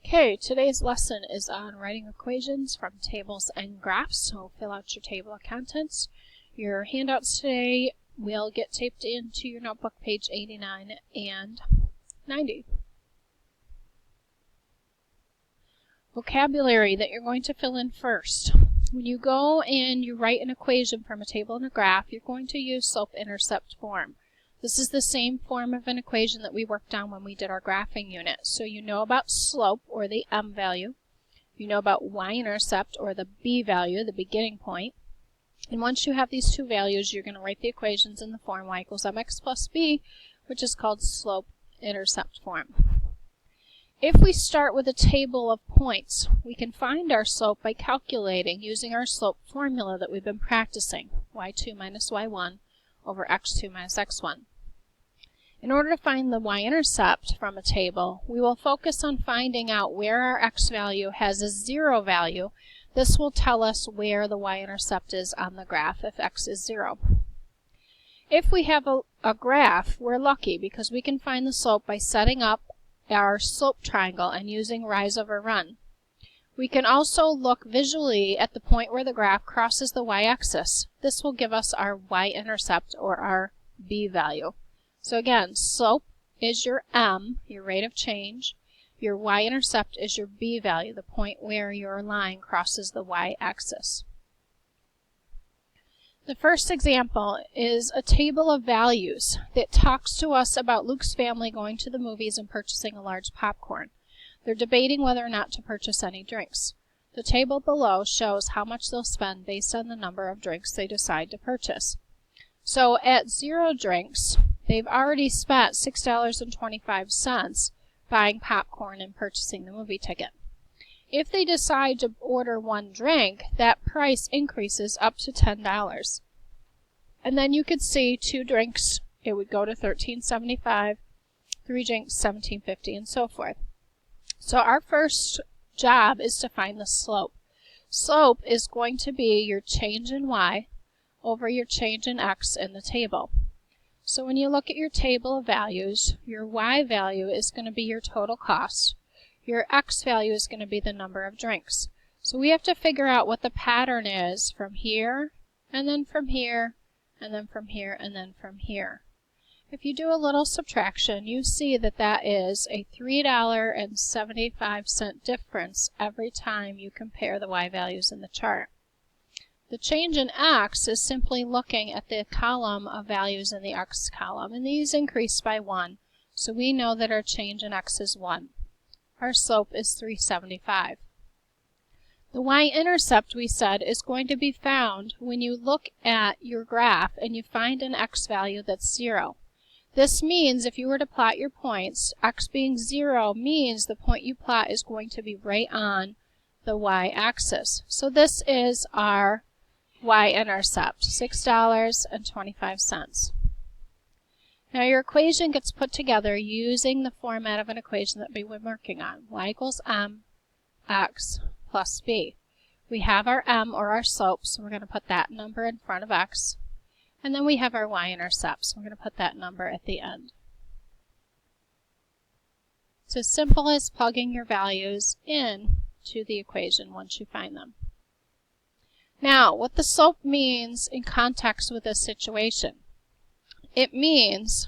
Okay, today's lesson is on writing equations from tables and graphs, so fill out your table of contents. Your handouts today will get taped into your notebook, page 89 and 90. Vocabulary that you're going to fill in first. When you go and you write an equation from a table and a graph, you're going to use slope-intercept form. This is the same form of an equation that we worked on when we did our graphing unit. So you know about slope, or the m value. You know about y-intercept, or the b value, the beginning point. And once you have these two values, you're going to write the equations in the form y equals mx plus b, which is called slope-intercept form. If we start with a table of points, we can find our slope by calculating using our slope formula that we've been practicing, y2 minus y1 over x2 minus x1. In order to find the y-intercept from a table, we will focus on finding out where our x value has a 0 value. This will tell us where the y-intercept is on the graph if x is 0. If we have a graph, we're lucky because we can find the slope by setting up our slope triangle and using rise over run. We can also look visually at the point where the graph crosses the y-axis. This will give us our y-intercept, or our b value. So again, slope is your m, your rate of change. Your y-intercept is your b value, the point where your line crosses the y-axis. The first example is a table of values that talks to us about Luke's family going to the movies and purchasing a large popcorn. They're debating whether or not to purchase any drinks. The table below shows how much they'll spend based on the number of drinks they decide to purchase. So at 0 drinks, they've already spent $6.25 buying popcorn and purchasing the movie ticket. If they decide to order 1 drink, that price increases up to $10. And then you could see 2 drinks, it would go to $13.75, 3 drinks, $17.50, and so forth. So our first job is to find the slope. Slope is going to be your change in y over your change in x in the table. So when you look at your table of values, your y value is going to be your total cost. Your x value is going to be the number of drinks. So we have to figure out what the pattern is from here, and then from here, and then from here, and then from here. If you do a little subtraction, you see that that is a $3.75 difference every time you compare the y values in the chart. The change in x is simply looking at the column of values in the x column, and these increase by 1, so we know that our change in x is 1. Our slope is 3.75. The y-intercept, we said, is going to be found when you look at your graph and you find an x value that's 0. This means if you were to plot your points, x being 0 means the point you plot is going to be right on the y-axis. So this is our y-intercept, $6.25. Now your equation gets put together using the format of an equation that we've been working on. Y equals mx plus b. We have our m, or our slope, so we're going to put that number in front of x. And then we have our y-intercept, so we're going to put that number at the end. It's as simple as plugging your values in to the equation once you find them. Now, what the slope means in context with this situation. It means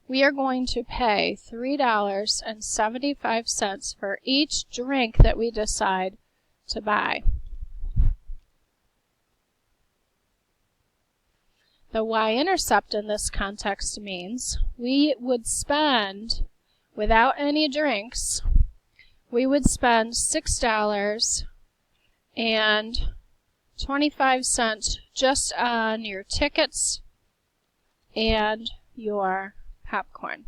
we are going to pay $3.75 for each drink that we decide to buy. The y-intercept in this context means we would spend, without any drinks, we would spend $6.25 just on your tickets and your popcorn.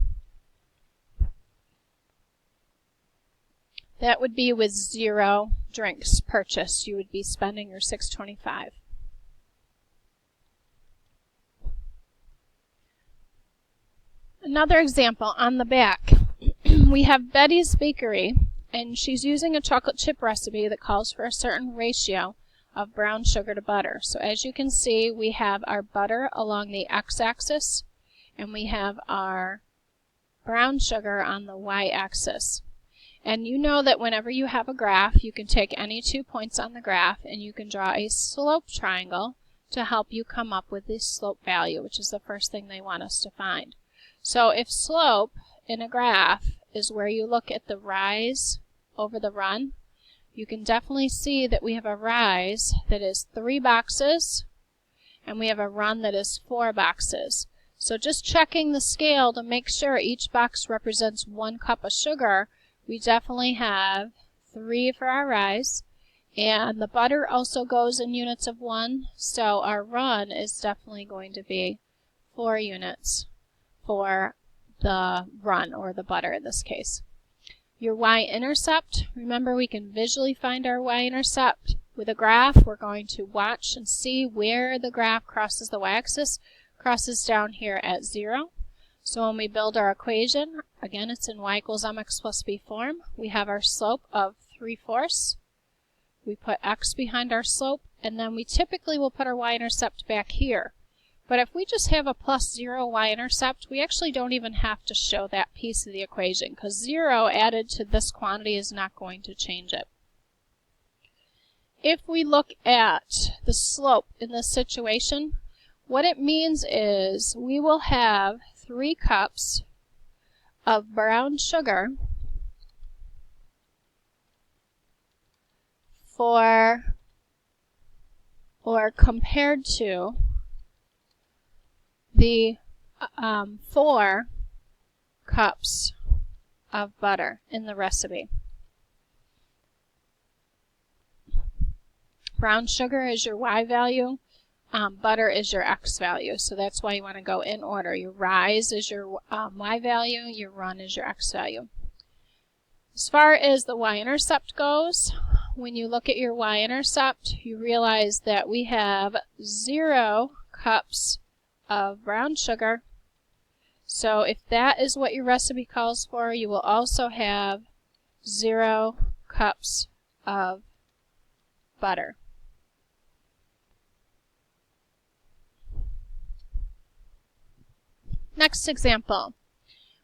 That would be with 0 drinks purchased. You would be spending your $6.25. Another example on the back. We have Betty's Bakery, and she's using a chocolate chip recipe that calls for a certain ratio of brown sugar to butter. So as you can see, we have our butter along the x-axis, and we have our brown sugar on the y-axis. And you know that whenever you have a graph, you can take any 2 points on the graph and you can draw a slope triangle to help you come up with the slope value, which is the first thing they want us to find. So if slope in a graph is where you look at the rise over the run, you can definitely see that we have a rise that is 3 boxes and we have a run that is 4 boxes. So just checking the scale to make sure each box represents 1 cup of sugar, we definitely have 3 for our rise. And the butter also goes in units of 1, so our run is definitely going to be 4 units for the run, or the butter in this case. Your y-intercept, remember we can visually find our y-intercept. With a graph, we're going to watch and see where the graph crosses the y-axis, crosses down here at 0. So when we build our equation, again it's in y equals mx plus b form, we have our slope of 3/4. We put x behind our slope, and then we typically will put our y-intercept back here. But if we just have a plus 0 y-intercept, we actually don't even have to show that piece of the equation, because 0 added to this quantity is not going to change it. If we look at the slope in this situation, what it means is we will have 3 cups of brown sugar compared to the 4 cups of butter in the recipe. Brown sugar is your y value, butter is your x value, so that's why you want to go in order. Your rise is your y value, your run is your x value. As far as the y-intercept goes, when you look at your y-intercept, you realize that we have 0 cups of brown sugar. So if that is what your recipe calls for, you will also have 0 cups of butter. Next example.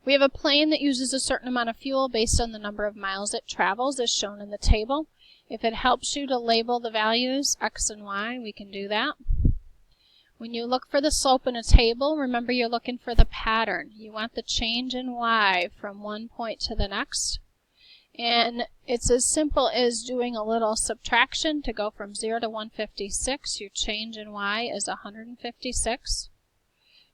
We have a plane that uses a certain amount of fuel based on the number of miles it travels, as shown in the table. If it helps you to label the values x and y, we can do that. When you look for the slope in a table, remember you're looking for the pattern. You want the change in y from one point to the next. And it's as simple as doing a little subtraction to go from 0 to 156. Your change in y is 156.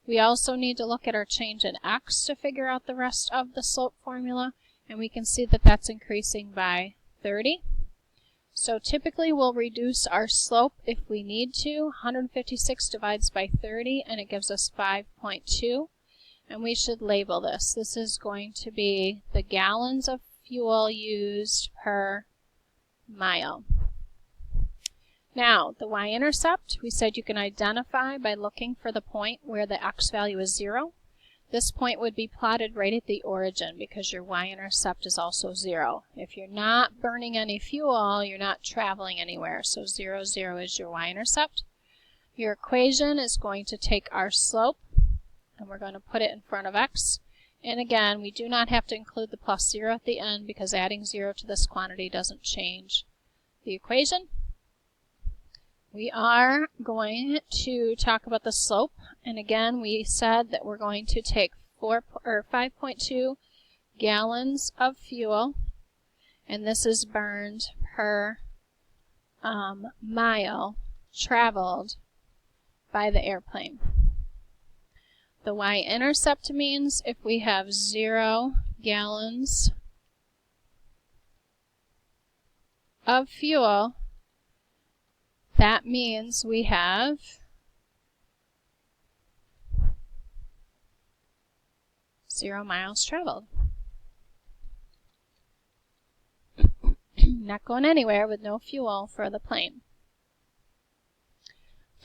We also need to look at our change in x to figure out the rest of the slope formula, and we can see that that's increasing by 30. So typically we'll reduce our slope if we need to. 156 divides by 30 and it gives us 5.2. And we should label this. This is going to be the gallons of fuel used per mile. Now, the y-intercept, we said you can identify by looking for the point where the x value is 0. This point would be plotted right at the origin because your y-intercept is also 0. If you're not burning any fuel, you're not traveling anywhere. So 0, 0 is your y-intercept. Your equation is going to take our slope, and we're going to put it in front of x. And again, we do not have to include the plus 0 at the end because adding 0 to this quantity doesn't change the equation. We are going to talk about the slope, and again we said that we're going to take 5.2 gallons of fuel, and this is burned per mile traveled by the airplane. The y-intercept means if we have 0 gallons of fuel, that means we have 0 miles traveled. Not going anywhere with no fuel for the plane.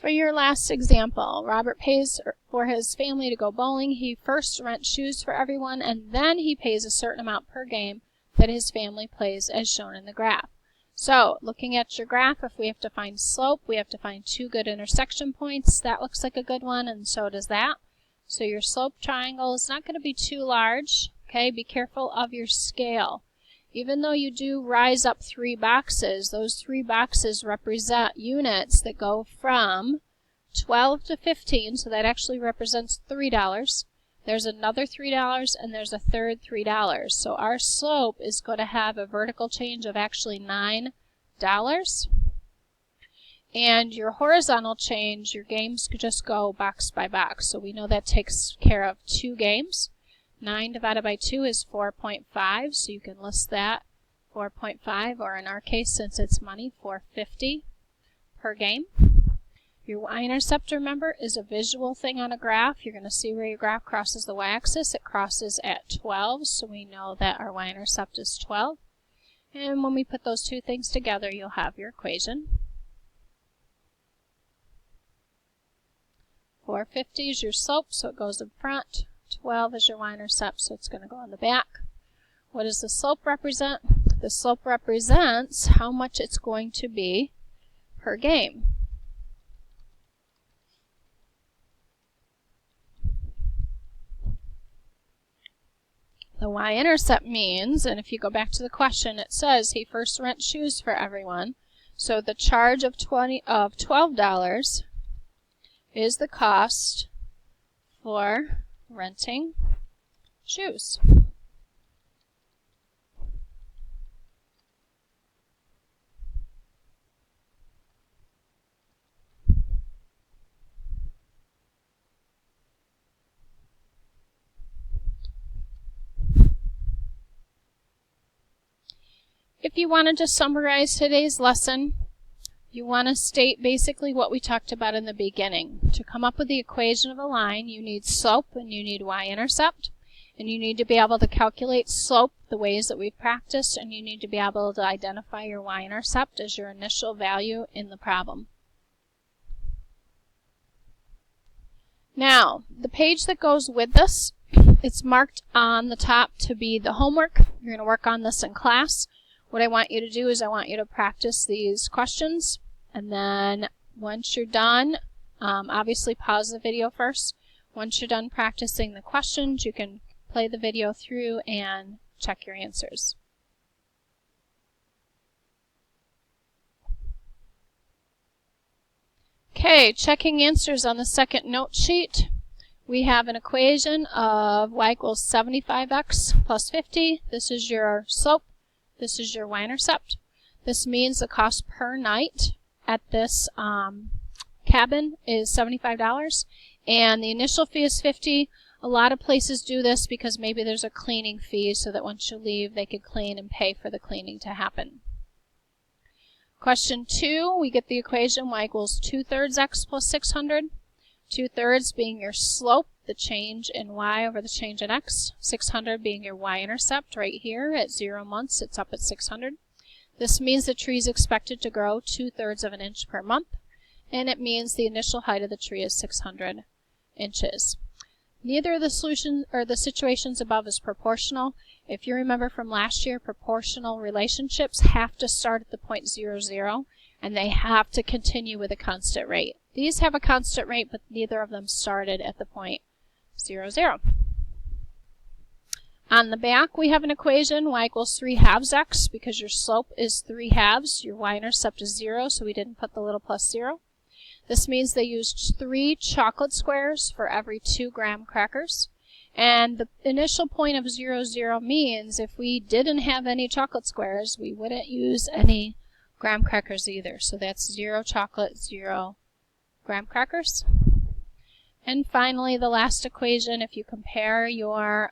For your last example, Robert pays for his family to go bowling. He first rents shoes for everyone, and then he pays a certain amount per game that his family plays, as shown in the graph. So, looking at your graph, if we have to find slope, we have to find 2 good intersection points. That looks like a good one, and so does that. So your slope triangle is not going to be too large. Okay, be careful of your scale. Even though you do rise up 3 boxes, those 3 boxes represent units that go from 12 to 15, so that actually represents $3. There's another $3, and there's a third $3. So our slope is going to have a vertical change of actually $9. And your horizontal change, your games could just go box by box. So we know that takes care of 2 games. 9 divided by 2 is 4.5, so you can list that 4.5, or in our case, since it's money, $4.50 per game. Your y-intercept, remember, is a visual thing on a graph. You're going to see where your graph crosses the y-axis. It crosses at 12, so we know that our y-intercept is 12. And when we put those two things together, you'll have your equation. 450 is your slope, so it goes in front. 12 is your y-intercept, so it's going to go on the back. What does the slope represent? The slope represents how much it's going to be per game. The y-intercept means, and if you go back to the question, it says he first rents shoes for everyone. So the charge of $12 is the cost for renting shoes. If you wanted to summarize today's lesson, you want to state basically what we talked about in the beginning. To come up with the equation of a line, you need slope and you need y-intercept. And you need to be able to calculate slope the ways that we've practiced, and you need to be able to identify your y-intercept as your initial value in the problem. Now, the page that goes with this, it's marked on the top to be the homework. You're going to work on this in class. What I want you to do is I want you to practice these questions, and then once you're done, obviously pause the video first. Once you're done practicing the questions, you can play the video through and check your answers. Okay, checking answers on the second note sheet. We have an equation of y equals 75x plus 50. This is your slope. This is your y-intercept. This means the cost per night at this cabin is $75, and the initial fee is $50. A lot of places do this because maybe there's a cleaning fee so that once you leave they could clean and pay for the cleaning to happen. Question 2, we get the equation y equals 2/3 x plus 600. 2/3 being your slope, the change in y over the change in x. 600 being your y-intercept right here at 0 months, it's up at 600. This means the tree is expected to grow 2/3 of an inch per month, and it means the initial height of the tree is 600 inches. Neither of the solutions or the situations above is proportional. If you remember from last year, proportional relationships have to start at the point 0, 0, and they have to continue with a constant rate. These have a constant rate, but neither of them started at the point 0, 0. On the back, we have an equation, y equals 3/2 x, because your slope is 3/2. Your y-intercept is 0, so we didn't put the little plus 0. This means they used 3 chocolate squares for every 2 graham crackers. And the initial point of 0, 0 means if we didn't have any chocolate squares, we wouldn't use any graham crackers either. So that's 0 chocolate, 0 graham crackers. And finally, the last equation, if you compare your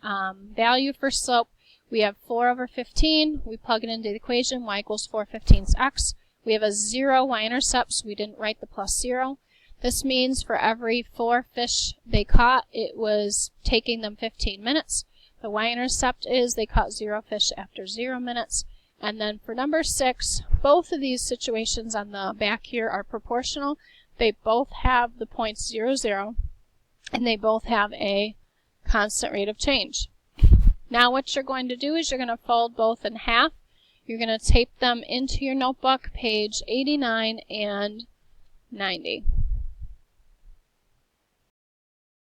value for slope, we have 4/15. We plug it into the equation, y equals 4/15 x. We have a 0 y-intercept, so we didn't write the plus 0. This means for every 4 fish they caught, it was taking them 15 minutes. The y-intercept is they caught 0 fish after 0 minutes. And then for number 6, both of these situations on the back here are proportional. They both have the points 0, 0, and they both have a constant rate of change. Now what you're going to do is you're going to fold both in half. You're going to tape them into your notebook, page 89 and 90.